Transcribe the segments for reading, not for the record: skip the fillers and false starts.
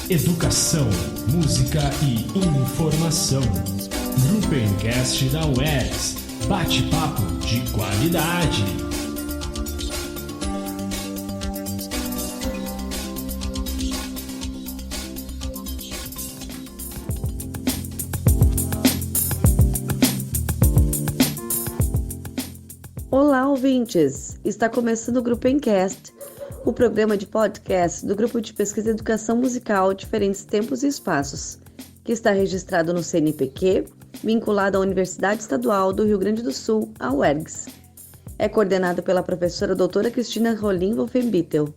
Educação, música e informação. Gruppencast da UERGS. Bate-papo de qualidade. Olá, ouvintes! Está começando o Gruppencast, o programa de podcast do Grupo de Pesquisa e Educação Musical Diferentes Tempos e Espaços, que está registrado no CNPq, vinculado à Universidade Estadual do Rio Grande do Sul, a UERGS. É coordenado pela professora doutora Cristina Rolim Wolfenbittel.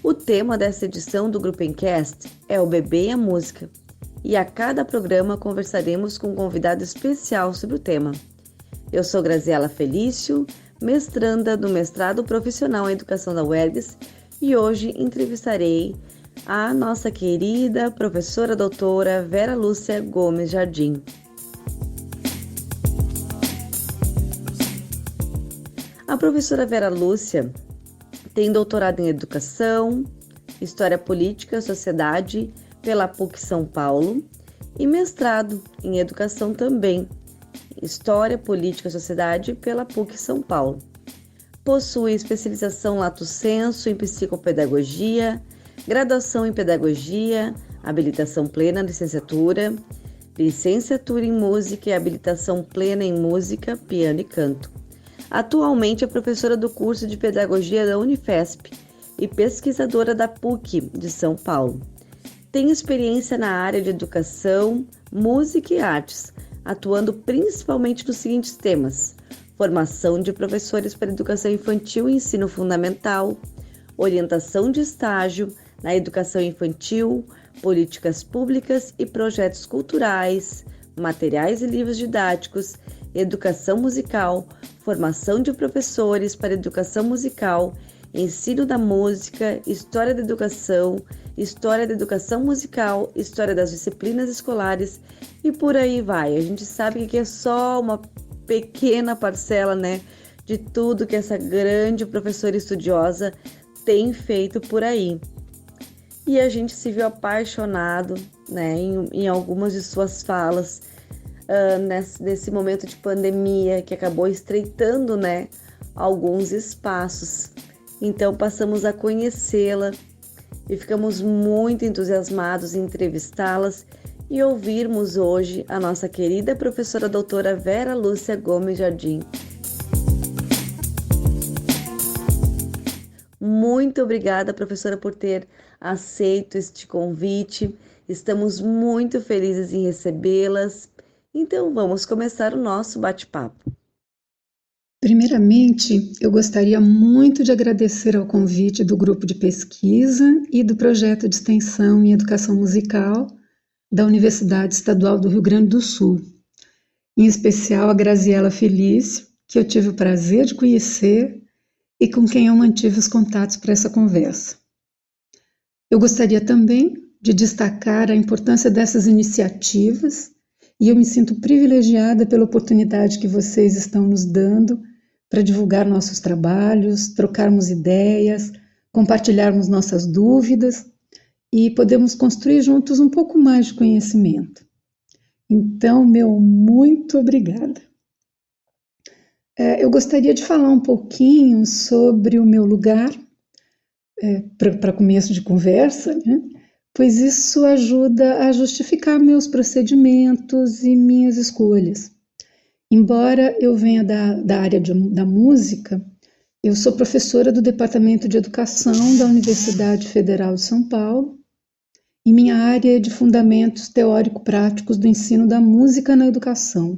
O tema dessa edição do Gruppencast é o bebê e a música, e a cada programa conversaremos com um convidado especial sobre o tema. Eu sou Graziela Felício, mestranda do mestrado profissional em educação da UERGS, e hoje entrevistarei a nossa querida professora doutora Vera Lúcia Gomes Jardim. A professora Vera Lúcia tem doutorado em educação, história política e sociedade pela PUC São Paulo e mestrado em educação também, História, Política e Sociedade pela PUC São Paulo. Possui especialização lato sensu em psicopedagogia, graduação em pedagogia, habilitação plena licenciatura em música e habilitação plena em música, piano e canto. Atualmente é professora do curso de pedagogia da Unifesp e pesquisadora da PUC de São Paulo. Tem experiência na área de educação, música e artes, atuando principalmente nos seguintes temas: formação de professores para educação infantil e ensino fundamental, orientação de estágio na educação infantil, políticas públicas e projetos culturais, materiais e livros didáticos, educação musical, formação de professores para educação musical, ensino da música, história da educação musical, história das disciplinas escolares e por aí vai. A gente sabe que é só uma pequena parcela, de tudo que essa grande professora estudiosa tem feito por aí. E a gente se viu apaixonado, em algumas de suas falas, nesse momento de pandemia que acabou estreitando, alguns espaços. Então passamos a conhecê-la e ficamos muito entusiasmados em entrevistá-las e ouvirmos hoje a nossa querida professora doutora Vera Lúcia Gomes Jardim. Muito obrigada, professora, por ter aceito este convite. Estamos muito felizes em recebê-las. Então vamos começar o nosso bate-papo. Primeiramente, eu gostaria muito de agradecer ao convite do grupo de pesquisa e do projeto de extensão em educação musical da Universidade Estadual do Rio Grande do Sul, em especial a Graziela Felício, que eu tive o prazer de conhecer e com quem eu mantive os contatos para essa conversa. Eu gostaria também de destacar a importância dessas iniciativas e eu me sinto privilegiada pela oportunidade que vocês estão nos dando para divulgar nossos trabalhos, trocarmos ideias, compartilharmos nossas dúvidas e podemos construir juntos um pouco mais de conhecimento. Então, meu muito obrigada. Eu gostaria de falar um pouquinho sobre o meu lugar, para começo de conversa, pois isso ajuda a justificar meus procedimentos e minhas escolhas. Embora eu venha da área da música, eu sou professora do Departamento de Educação da Universidade Federal de São Paulo e minha área é de fundamentos teórico-práticos do ensino da música na educação.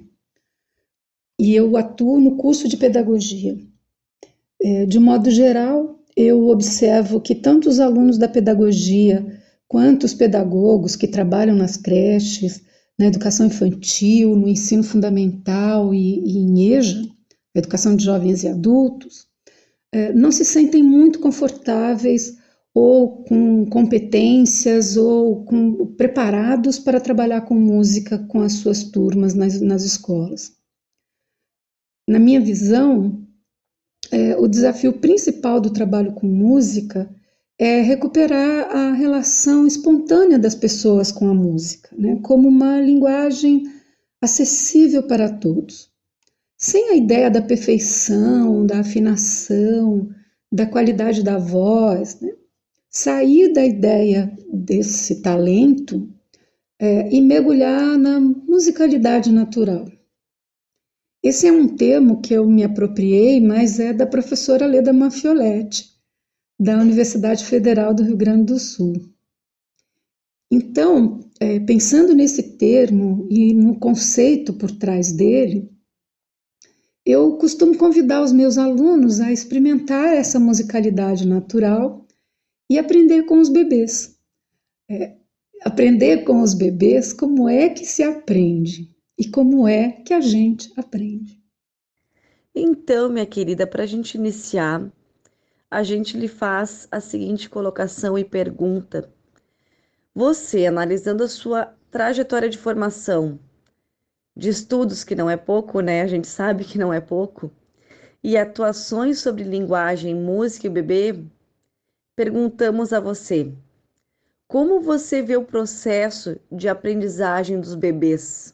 E eu atuo no curso de pedagogia. De modo geral, eu observo que tanto os alunos da pedagogia quanto os pedagogos que trabalham nas creches, na educação infantil, no ensino fundamental e em EJA, educação de jovens e adultos, não se sentem muito confortáveis ou com competências ou preparados para trabalhar com música com as suas turmas nas escolas. Na minha visão, o desafio principal do trabalho com música é recuperar a relação espontânea das pessoas com a música, né? Como uma linguagem acessível para todos, sem a ideia da perfeição, da afinação, da qualidade da voz, né? Sair da ideia desse talento e mergulhar na musicalidade natural. Esse é um termo que eu me apropriei, mas é da professora Leda Mafioletti, da Universidade Federal do Rio Grande do Sul. Então, pensando nesse termo e no conceito por trás dele, eu costumo convidar os meus alunos a experimentar essa musicalidade natural e aprender com os bebês. Aprender com os bebês como é que se aprende e como é que a gente aprende. Então, minha querida, para a gente iniciar, a gente lhe faz a seguinte colocação e pergunta. Você, analisando a sua trajetória de formação, de estudos, que não é pouco, né? A gente sabe que não é pouco, e atuações sobre linguagem, música e bebê, perguntamos a você, como você vê o processo de aprendizagem dos bebês?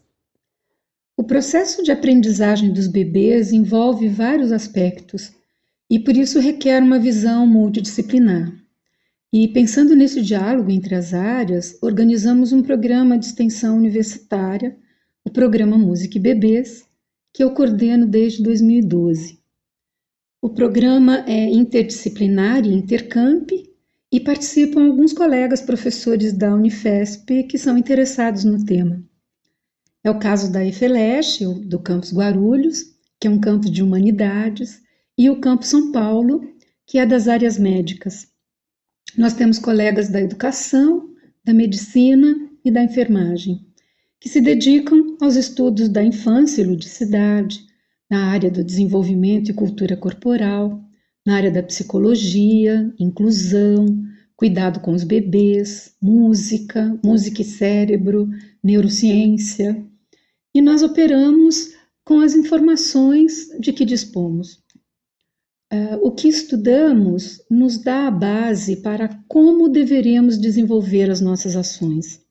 O processo de aprendizagem dos bebês envolve vários aspectos e por isso requer uma visão multidisciplinar. E pensando nesse diálogo entre as áreas, organizamos um programa de extensão universitária, o Programa Música e Bebês, que eu coordeno desde 2012. O programa é interdisciplinar e intercamp e participam alguns colegas professores da Unifesp que são interessados no tema. É o caso da EFELESH, do Campus Guarulhos, que é um campus de humanidades, e o Campus São Paulo, que é das áreas médicas. Nós temos colegas da educação, da medicina e da enfermagem, que se dedicam aos estudos da infância e ludicidade, na área do desenvolvimento e cultura corporal, na área da psicologia, inclusão, cuidado com os bebês, música e cérebro, neurociência. E nós operamos com as informações de que dispomos. O que estudamos nos dá a base para como deveremos desenvolver as nossas ações.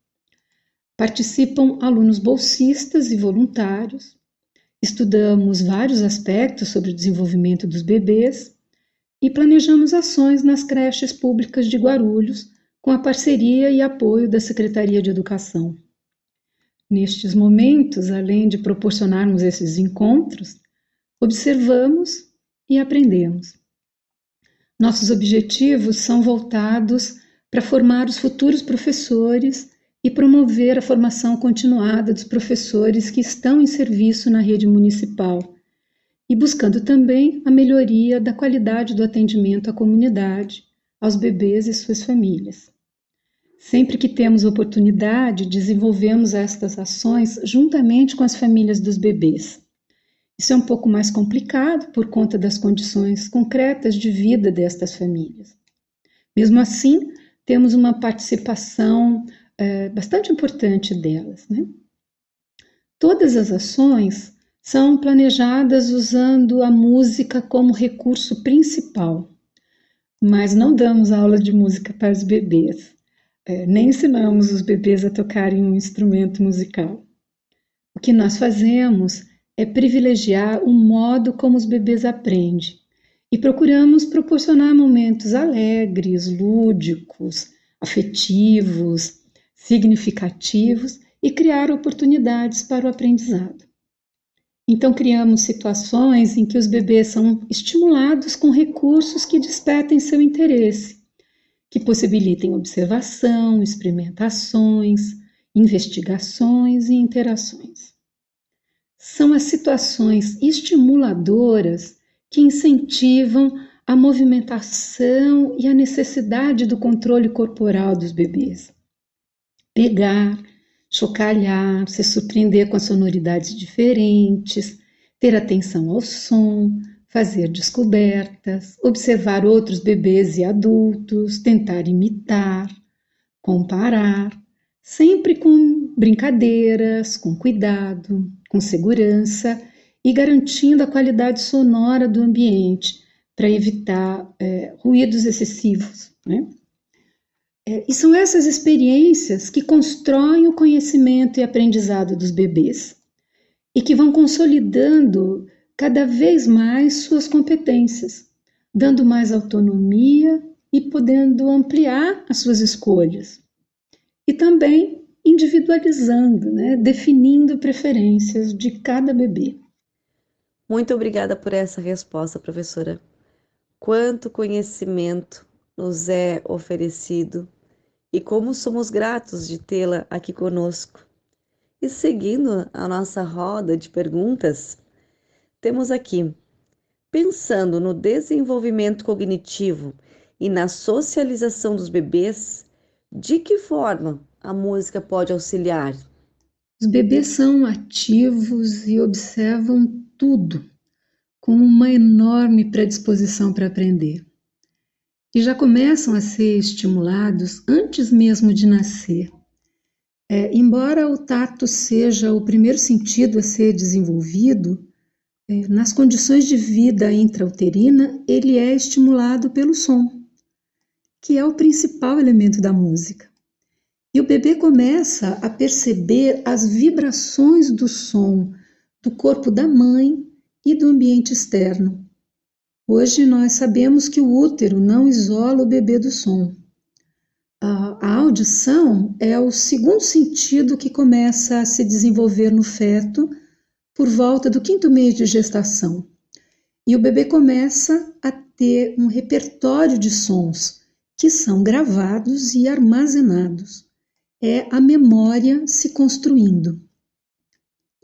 Participam alunos bolsistas e voluntários, estudamos vários aspectos sobre o desenvolvimento dos bebês e planejamos ações nas creches públicas de Guarulhos, com a parceria e apoio da Secretaria de Educação. Nestes momentos, além de proporcionarmos esses encontros, observamos e aprendemos. Nossos objetivos são voltados para formar os futuros professores e promover a formação continuada dos professores que estão em serviço na rede municipal e buscando também a melhoria da qualidade do atendimento à comunidade, aos bebês e suas famílias. Sempre que temos oportunidade, desenvolvemos estas ações juntamente com as famílias dos bebês. Isso é um pouco mais complicado por conta das condições concretas de vida destas famílias. Mesmo assim, temos uma participação bastante importante delas, né? Todas as ações são planejadas usando a música como recurso principal, mas não damos aula de música para os bebês, nem ensinamos os bebês a tocarem um instrumento musical. O que nós fazemos é privilegiar o modo como os bebês aprendem e procuramos proporcionar momentos alegres, lúdicos, afetivos, significativos e criar oportunidades para o aprendizado. Então, criamos situações em que os bebês são estimulados com recursos que despertem seu interesse, que possibilitem observação, experimentações, investigações e interações. São as situações estimuladoras que incentivam a movimentação e a necessidade do controle corporal dos bebês. Pegar, chocalhar, se surpreender com as sonoridades diferentes, ter atenção ao som, fazer descobertas, observar outros bebês e adultos, tentar imitar, comparar, sempre com brincadeiras, com cuidado, com segurança e garantindo a qualidade sonora do ambiente para evitar ruídos excessivos, né? E são essas experiências que constroem o conhecimento e aprendizado dos bebês e que vão consolidando cada vez mais suas competências, dando mais autonomia e podendo ampliar as suas escolhas. E também individualizando, né? Definindo preferências de cada bebê. Muito obrigada por essa resposta, professora. Quanto conhecimento nos é oferecido e como somos gratos de tê-la aqui conosco. E seguindo a nossa roda de perguntas, temos aqui, pensando no desenvolvimento cognitivo e na socialização dos bebês, de que forma a música pode auxiliar? Os bebês são ativos e observam tudo com uma enorme predisposição para aprender. E já começam a ser estimulados antes mesmo de nascer. Embora o tato seja o primeiro sentido a ser desenvolvido, nas condições de vida intrauterina, ele é estimulado pelo som, que é o principal elemento da música. E o bebê começa a perceber as vibrações do som do corpo da mãe e do ambiente externo. Hoje nós sabemos que o útero não isola o bebê do som. A audição é o segundo sentido que começa a se desenvolver no feto por volta do 5º mês de gestação. E o bebê começa a ter um repertório de sons que são gravados e armazenados. É a memória se construindo.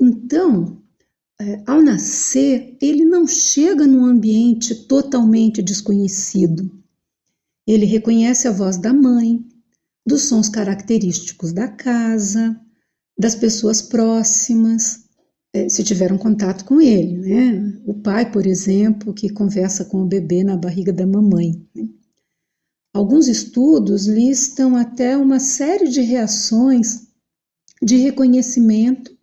Então, ao nascer, ele não chega num ambiente totalmente desconhecido. Ele reconhece a voz da mãe, dos sons característicos da casa, das pessoas próximas, se tiver um contato com ele, né? O pai, por exemplo, que conversa com o bebê na barriga da mamãe, né? Alguns estudos listam até uma série de reações de reconhecimento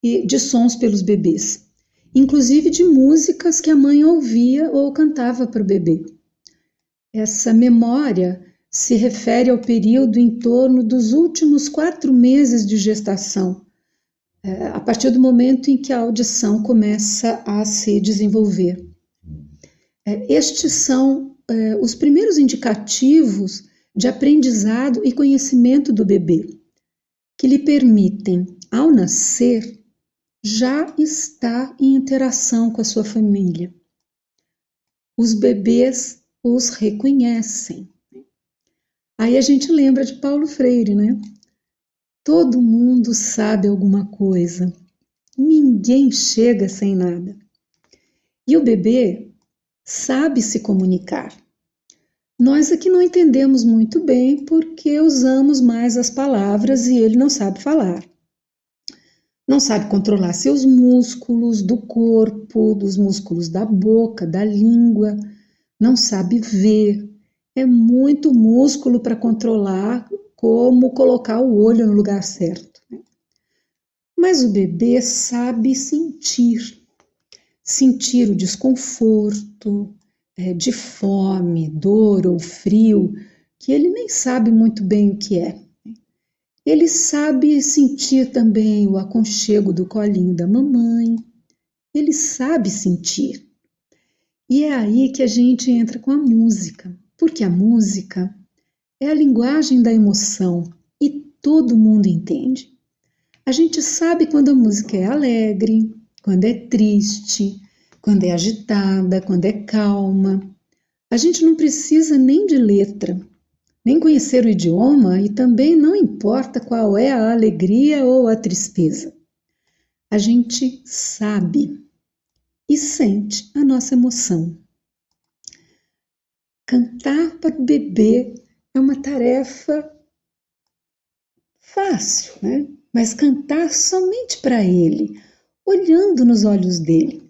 e de sons pelos bebês, inclusive de músicas que a mãe ouvia ou cantava para o bebê. Essa memória se refere ao período em torno dos últimos 4 meses de gestação, a partir do momento em que a audição começa a se desenvolver. Estes são os primeiros indicativos de aprendizado e conhecimento do bebê, que lhe permitem, ao nascer, já estar em interação com a sua família. Os bebês os reconhecem. Aí a gente lembra de Paulo Freire, né? Todo mundo sabe alguma coisa. Ninguém chega sem nada. E o bebê sabe se comunicar. Nós aqui não entendemos muito bem porque usamos mais as palavras e ele não sabe falar. Não sabe controlar seus músculos do corpo, dos músculos da boca, da língua. Não sabe ver. É muito músculo para controlar como colocar o olho no lugar certo. Mas o bebê sabe sentir. Sentir o desconforto de fome, dor ou frio, que ele nem sabe muito bem o que é. Ele sabe sentir também o aconchego do colinho da mamãe. Ele sabe sentir. E é aí que a gente entra com a música, porque a música é a linguagem da emoção e todo mundo entende. A gente sabe quando a música é alegre, quando é triste, quando é agitada, quando é calma. A gente não precisa nem de letra, nem conhecer o idioma e também não importa qual é a alegria ou a tristeza. A gente sabe e sente a nossa emoção. Cantar para o bebê é uma tarefa fácil, né? Mas cantar somente para ele, olhando nos olhos dele.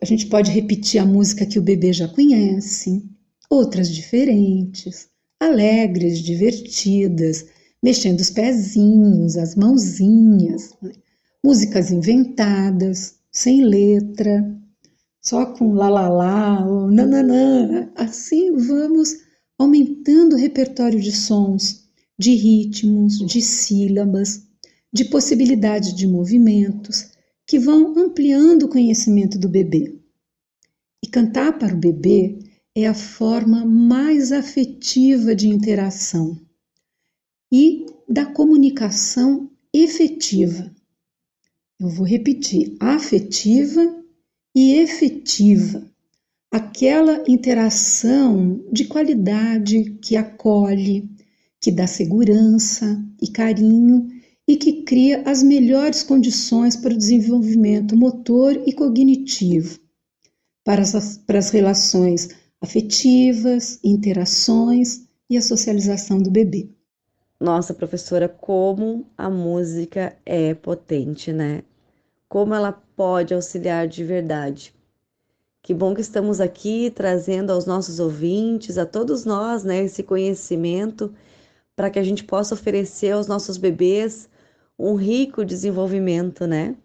A gente pode repetir a música que o bebê já conhece, outras diferentes, alegres, divertidas, mexendo os pezinhos, as mãozinhas, né? Músicas inventadas, sem letra, só com lá lá lá ou nananã. Assim vamos aumentando o repertório de sons, de ritmos, de sílabas, de possibilidades de movimentos, que vão ampliando o conhecimento do bebê. E cantar para o bebê é a forma mais afetiva de interação e da comunicação efetiva. Eu vou repetir, afetiva e efetiva. Aquela interação de qualidade que acolhe, que dá segurança e carinho e que cria as melhores condições para o desenvolvimento motor e cognitivo, para as relações afetivas, interações e a socialização do bebê. Nossa, professora, como a música é potente, né? Como ela pode auxiliar de verdade. Que bom que estamos aqui trazendo aos nossos ouvintes, a todos nós, né, esse conhecimento para que a gente possa oferecer aos nossos bebês um rico desenvolvimento, né?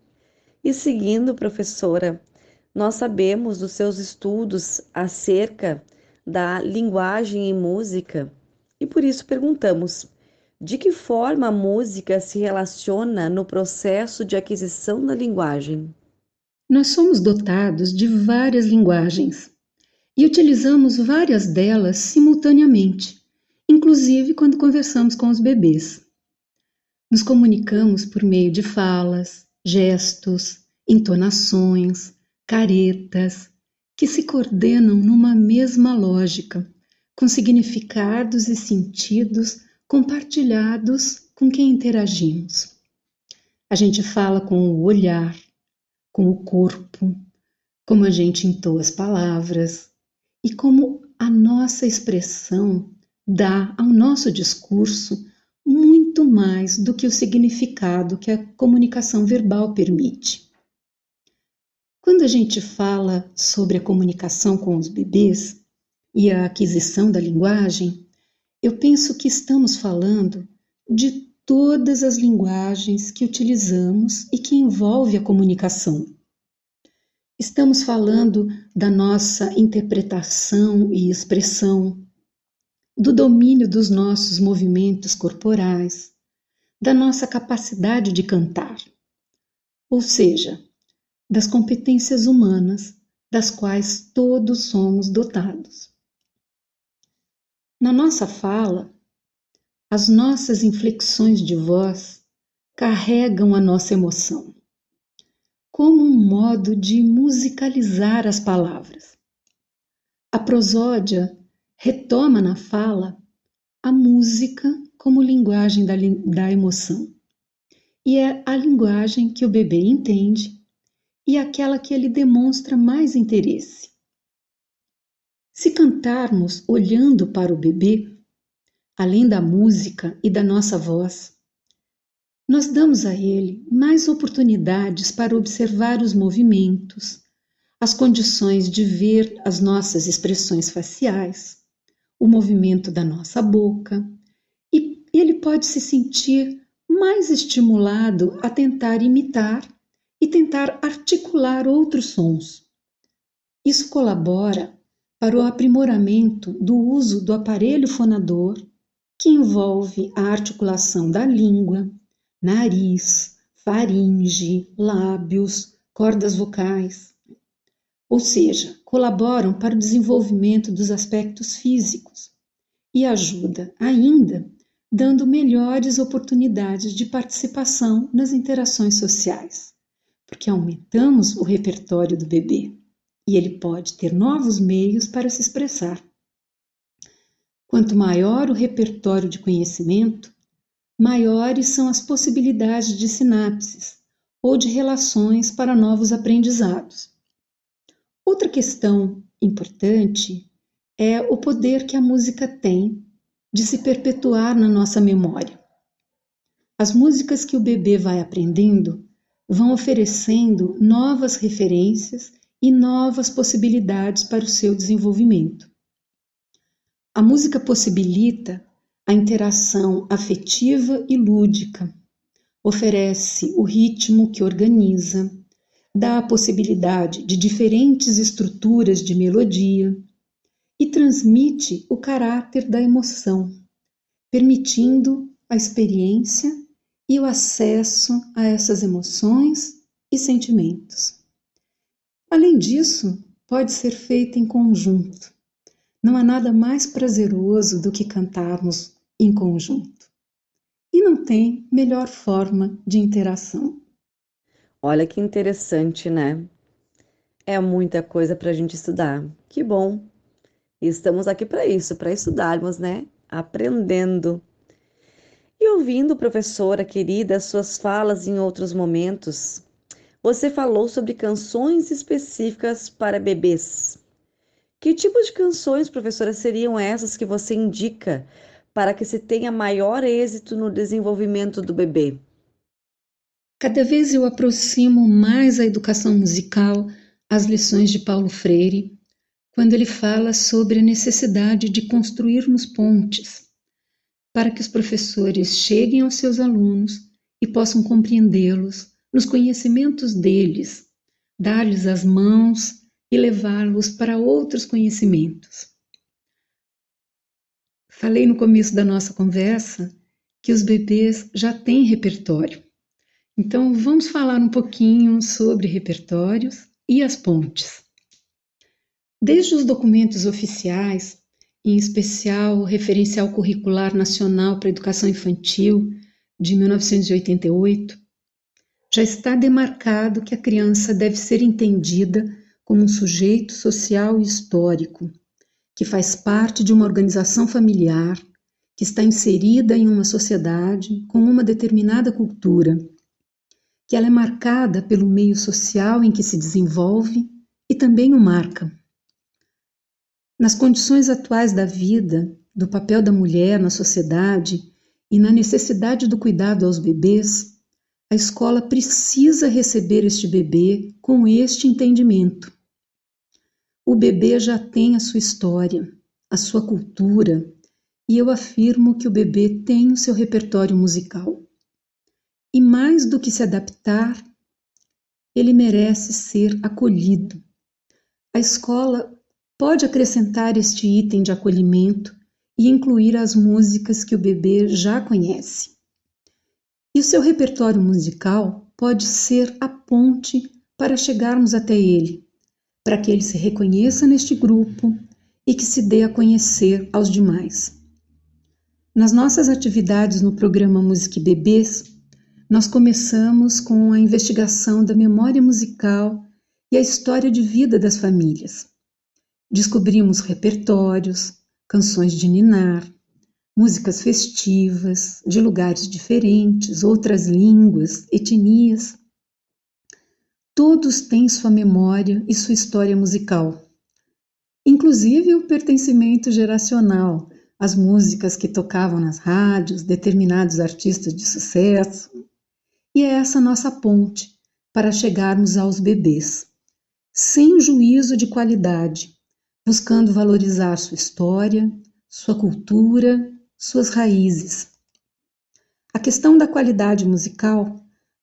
E seguindo, professora, nós sabemos dos seus estudos acerca da linguagem e música e por isso perguntamos: de que forma a música se relaciona no processo de aquisição da linguagem? Nós somos dotados de várias linguagens e utilizamos várias delas simultaneamente, inclusive quando conversamos com os bebês. Nos comunicamos por meio de falas, gestos, entonações, caretas, que se coordenam numa mesma lógica, com significados e sentidos compartilhados com quem interagimos. A gente fala com o olhar, com o corpo, como a gente entoa as palavras e como a nossa expressão dá ao nosso discurso muito mais do que o significado que a comunicação verbal permite. Quando a gente fala sobre a comunicação com os bebês e a aquisição da linguagem, eu penso que estamos falando de todas as linguagens que utilizamos e que envolve a comunicação. Estamos falando da nossa interpretação e expressão, do domínio dos nossos movimentos corporais, da nossa capacidade de cantar, ou seja, das competências humanas das quais todos somos dotados. Na nossa fala, as nossas inflexões de voz carregam a nossa emoção, como um modo de musicalizar as palavras. A prosódia retoma na fala a música como linguagem da emoção. E é a linguagem que o bebê entende e aquela que ele demonstra mais interesse. Se cantarmos olhando para o bebê, além da música e da nossa voz, nós damos a ele mais oportunidades para observar os movimentos, as condições de ver as nossas expressões faciais, o movimento da nossa boca, e ele pode se sentir mais estimulado a tentar imitar e tentar articular outros sons. Isso colabora para o aprimoramento do uso do aparelho fonador, que envolve a articulação da língua, nariz, faringe, lábios, cordas vocais. Ou seja, colaboram para o desenvolvimento dos aspectos físicos e ajuda ainda dando melhores oportunidades de participação nas interações sociais, porque aumentamos o repertório do bebê e ele pode ter novos meios para se expressar. Quanto maior o repertório de conhecimento, maiores são as possibilidades de sinapses ou de relações para novos aprendizados. Outra questão importante é o poder que a música tem de se perpetuar na nossa memória. As músicas que o bebê vai aprendendo vão oferecendo novas referências e novas possibilidades para o seu desenvolvimento. A música possibilita a interação afetiva e lúdica, oferece o ritmo que organiza, dá a possibilidade de diferentes estruturas de melodia, e transmite o caráter da emoção, permitindo a experiência e o acesso a essas emoções e sentimentos. Além disso, pode ser feita em conjunto. Não há nada mais prazeroso do que cantarmos em conjunto. E não tem melhor forma de interação. Olha que interessante, né? É muita coisa para a gente estudar. Que bom! E estamos aqui para isso, para estudarmos, né? Aprendendo. E ouvindo, professora querida, suas falas em outros momentos, você falou sobre canções específicas para bebês. Que tipo de canções, professora, seriam essas que você indica para que se tenha maior êxito no desenvolvimento do bebê? Cada vez eu aproximo mais a educação musical às lições de Paulo Freire, quando ele fala sobre a necessidade de construirmos pontes para que os professores cheguem aos seus alunos e possam compreendê-los nos conhecimentos deles, dar-lhes as mãos e levá-los para outros conhecimentos. Falei no começo da nossa conversa que os bebês já têm repertório. Então, vamos falar um pouquinho sobre repertórios e as pontes. Desde os documentos oficiais, em especial o Referencial Curricular Nacional para a Educação Infantil, de 1988, já está demarcado que a criança deve ser entendida como um sujeito social e histórico, que faz parte de uma organização familiar, que está inserida em uma sociedade com uma determinada cultura, que ela é marcada pelo meio social em que se desenvolve e também o marca. Nas condições atuais da vida, do papel da mulher na sociedade e na necessidade do cuidado aos bebês, a escola precisa receber este bebê com este entendimento. O bebê já tem a sua história, a sua cultura, e eu afirmo que o bebê tem o seu repertório musical. E mais do que se adaptar, ele merece ser acolhido. A escola pode acrescentar este item de acolhimento e incluir as músicas que o bebê já conhece. E o seu repertório musical pode ser a ponte para chegarmos até ele, para que ele se reconheça neste grupo e que se dê a conhecer aos demais. Nas nossas atividades no programa Música e Bebês, nós começamos com a investigação da memória musical e a história de vida das famílias. Descobrimos repertórios, canções de ninar, músicas festivas, de lugares diferentes, outras línguas, etnias. Todos têm sua memória e sua história musical. Inclusive o pertencimento geracional, as músicas que tocavam nas rádios, determinados artistas de sucesso. E é essa nossa ponte para chegarmos aos bebês, sem juízo de qualidade, buscando valorizar sua história, sua cultura, suas raízes. A questão da qualidade musical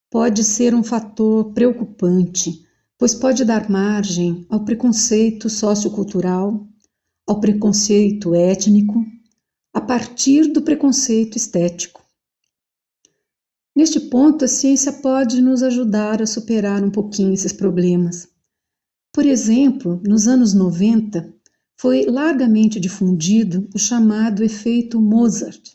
pode ser um fator preocupante, pois pode dar margem ao preconceito sociocultural, ao preconceito étnico, a partir do preconceito estético. Neste ponto, a ciência pode nos ajudar a superar um pouquinho esses problemas. Por exemplo, nos anos 90, foi largamente difundido o chamado efeito Mozart,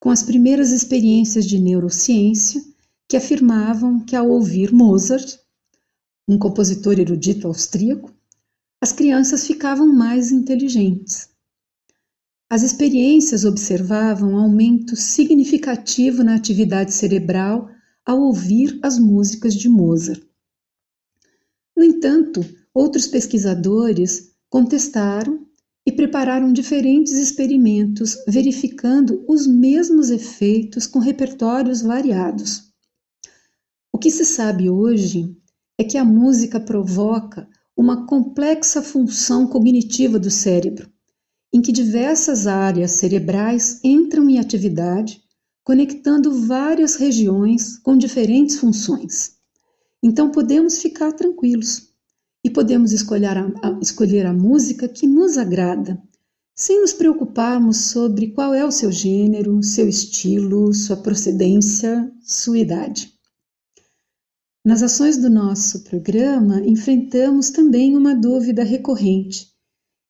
com as primeiras experiências de neurociência que afirmavam que ao ouvir Mozart, um compositor erudito austríaco, as crianças ficavam mais inteligentes. As experiências observavam aumento significativo na atividade cerebral ao ouvir as músicas de Mozart. No entanto, outros pesquisadores contestaram e prepararam diferentes experimentos, verificando os mesmos efeitos com repertórios variados. O que se sabe hoje é que a música provoca uma complexa função cognitiva do cérebro, em que diversas áreas cerebrais entram em atividade, conectando várias regiões com diferentes funções. Então podemos ficar tranquilos e podemos escolher a música que nos agrada, sem nos preocuparmos sobre qual é o seu gênero, seu estilo, sua procedência, sua idade. Nas ações do nosso programa, enfrentamos também uma dúvida recorrente,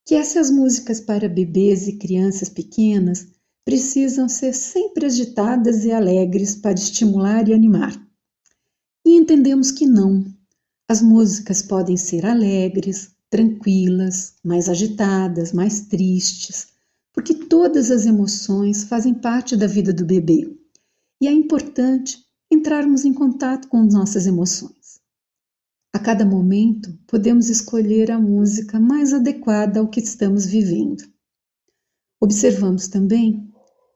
que é se as músicas para bebês e crianças pequenas precisam ser sempre agitadas e alegres para estimular e animar. E entendemos que não. As músicas podem ser alegres, tranquilas, mais agitadas, mais tristes, porque todas as emoções fazem parte da vida do bebê. E é importante entrarmos em contato com nossas emoções. A cada momento, podemos escolher a música mais adequada ao que estamos vivendo. Observamos também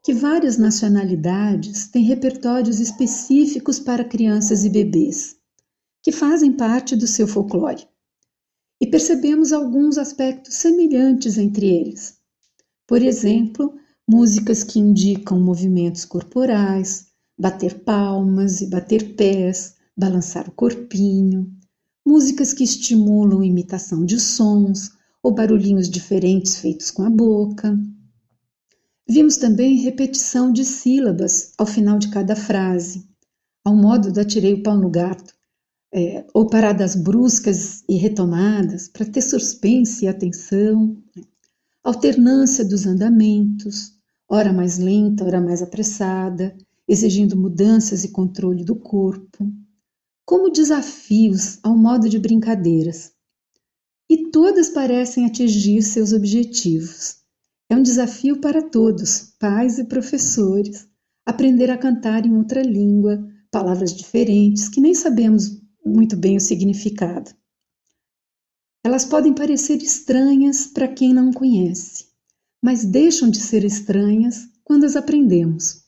que várias nacionalidades têm repertórios específicos para crianças e bebês, que fazem parte do seu folclore. E percebemos alguns aspectos semelhantes entre eles. Por exemplo, músicas que indicam movimentos corporais, bater palmas e bater pés, balançar o corpinho, músicas que estimulam imitação de sons ou barulhinhos diferentes feitos com a boca. Vimos também repetição de sílabas ao final de cada frase, ao modo do atirei o pau no gato, ou paradas bruscas e retomadas para ter suspense e atenção, alternância dos andamentos, ora mais lenta, ora mais apressada, exigindo mudanças e controle do corpo, como desafios ao modo de brincadeiras. E todas parecem atingir seus objetivos. É um desafio para todos, pais e professores, aprender a cantar em outra língua, palavras diferentes que nem sabemos muito bem o significado. Elas podem parecer estranhas para quem não conhece, mas deixam de ser estranhas quando as aprendemos.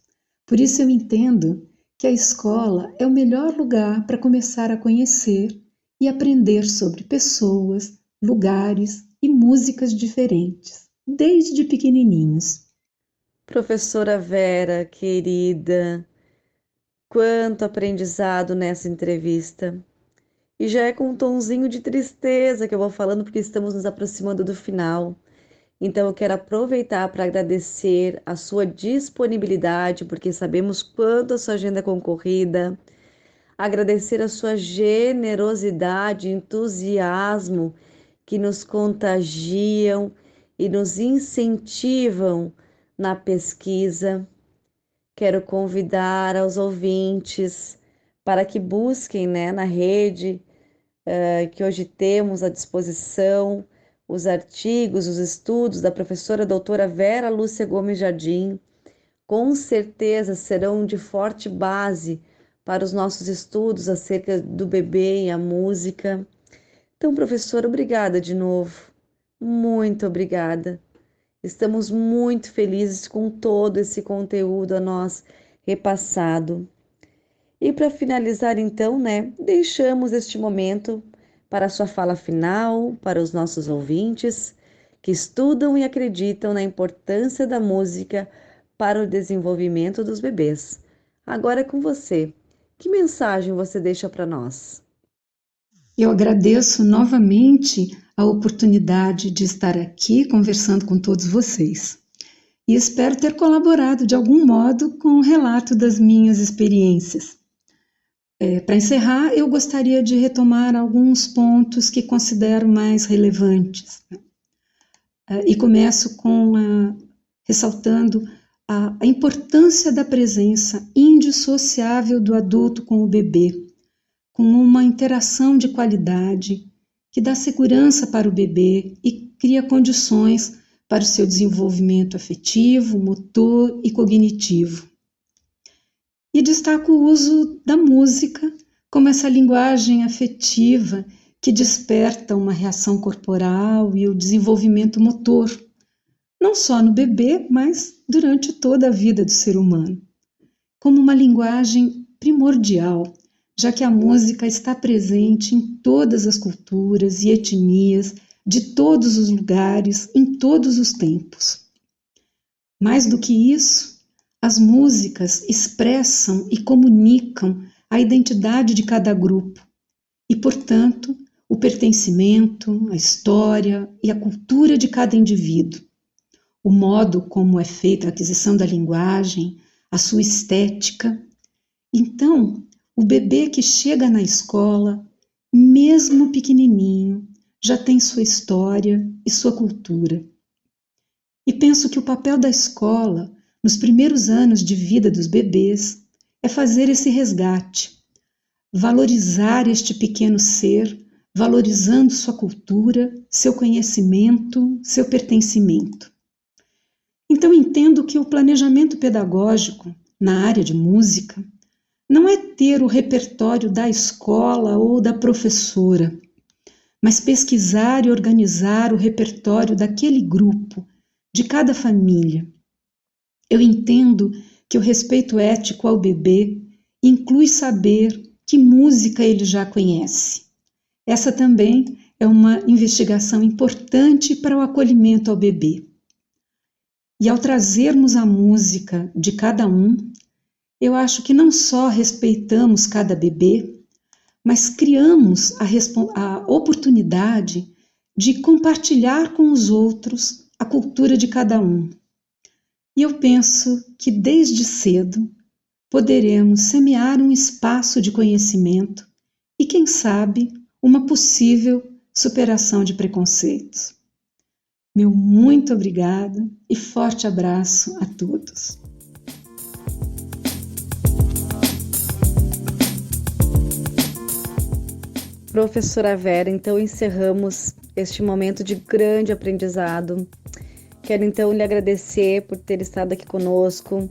Por isso eu entendo que a escola é o melhor lugar para começar a conhecer e aprender sobre pessoas, lugares e músicas diferentes, desde pequenininhos. Professora Vera, querida, quanto aprendizado nessa entrevista. E já é com um tonzinho de tristeza que eu vou falando, porque estamos nos aproximando do final. Então eu quero aproveitar para agradecer a sua disponibilidade, porque sabemos quanto a sua agenda é concorrida. Agradecer a sua generosidade, entusiasmo, que nos contagiam e nos incentivam na pesquisa. Quero convidar aos ouvintes para que busquem, na rede que hoje temos à disposição, os artigos, os estudos da professora doutora Vera Lúcia Gomes Jardim. Com certeza serão de forte base para os nossos estudos acerca do bebê e a música. Então, professora, obrigada de novo. Muito obrigada. Estamos muito felizes com todo esse conteúdo a nós repassado. E para finalizar, então, deixamos este momento para a sua fala final, para os nossos ouvintes que estudam e acreditam na importância da música para o desenvolvimento dos bebês. Agora é com você. Que mensagem você deixa para nós? Eu agradeço novamente a oportunidade de estar aqui conversando com todos vocês. E espero ter colaborado de algum modo com o relato das minhas experiências. Para encerrar, eu gostaria de retomar alguns pontos que considero mais relevantes. E começo ressaltando a importância da presença indissociável do adulto com o bebê, com uma interação de qualidade que dá segurança para o bebê e cria condições para o seu desenvolvimento afetivo, motor e cognitivo. E destaco o uso da música como essa linguagem afetiva que desperta uma reação corporal e o desenvolvimento motor, não só no bebê, mas durante toda a vida do ser humano, como uma linguagem primordial, já que a música está presente em todas as culturas e etnias, de todos os lugares, em todos os tempos. Mais do que isso, as músicas expressam e comunicam a identidade de cada grupo e, portanto, o o pertencimento, a história e a cultura de cada indivíduo, o modo como é feita a aquisição da linguagem, a sua estética. Então, o bebê que chega na escola, mesmo pequenininho, já tem sua história e sua cultura. E penso que o papel da escola, nos primeiros anos de vida dos bebês, é fazer esse resgate, valorizar este pequeno ser, valorizando sua cultura, seu conhecimento, seu pertencimento. Então entendo que o planejamento pedagógico na área de música não é ter o repertório da escola ou da professora, mas pesquisar e organizar o repertório daquele grupo, de cada família. Eu entendo que o respeito ético ao bebê inclui saber que música ele já conhece. Essa também é uma investigação importante para o acolhimento ao bebê. E ao trazermos a música de cada um, eu acho que não só respeitamos cada bebê, mas criamos a oportunidade de compartilhar com os outros a cultura de cada um. E eu penso que desde cedo poderemos semear um espaço de conhecimento e, quem sabe, uma possível superação de preconceitos. Meu muito obrigada e forte abraço a todos. Professora Vera, então encerramos este momento de grande aprendizado. Quero então lhe agradecer por ter estado aqui conosco,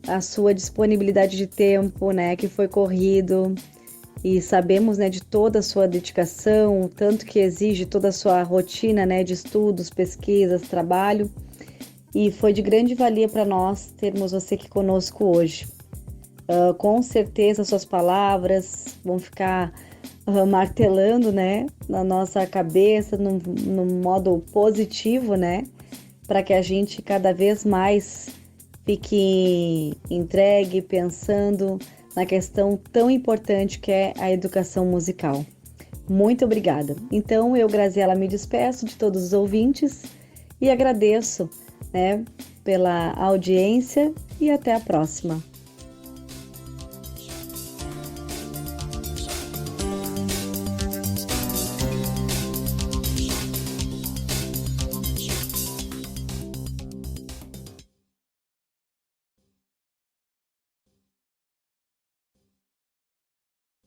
a sua disponibilidade de tempo, né, que foi corrido, e sabemos, né, de toda a sua dedicação, o tanto que exige toda a sua rotina, né, de estudos, pesquisas, trabalho, e foi de grande valia para nós termos você aqui conosco hoje. Com certeza suas palavras vão ficar martelando, né, na nossa cabeça, num modo positivo, né, para que a gente cada vez mais fique entregue, pensando na questão tão importante que é a educação musical. Muito obrigada. Então, eu, Graziela, me despeço de todos os ouvintes e agradeço, né, pela audiência e até a próxima.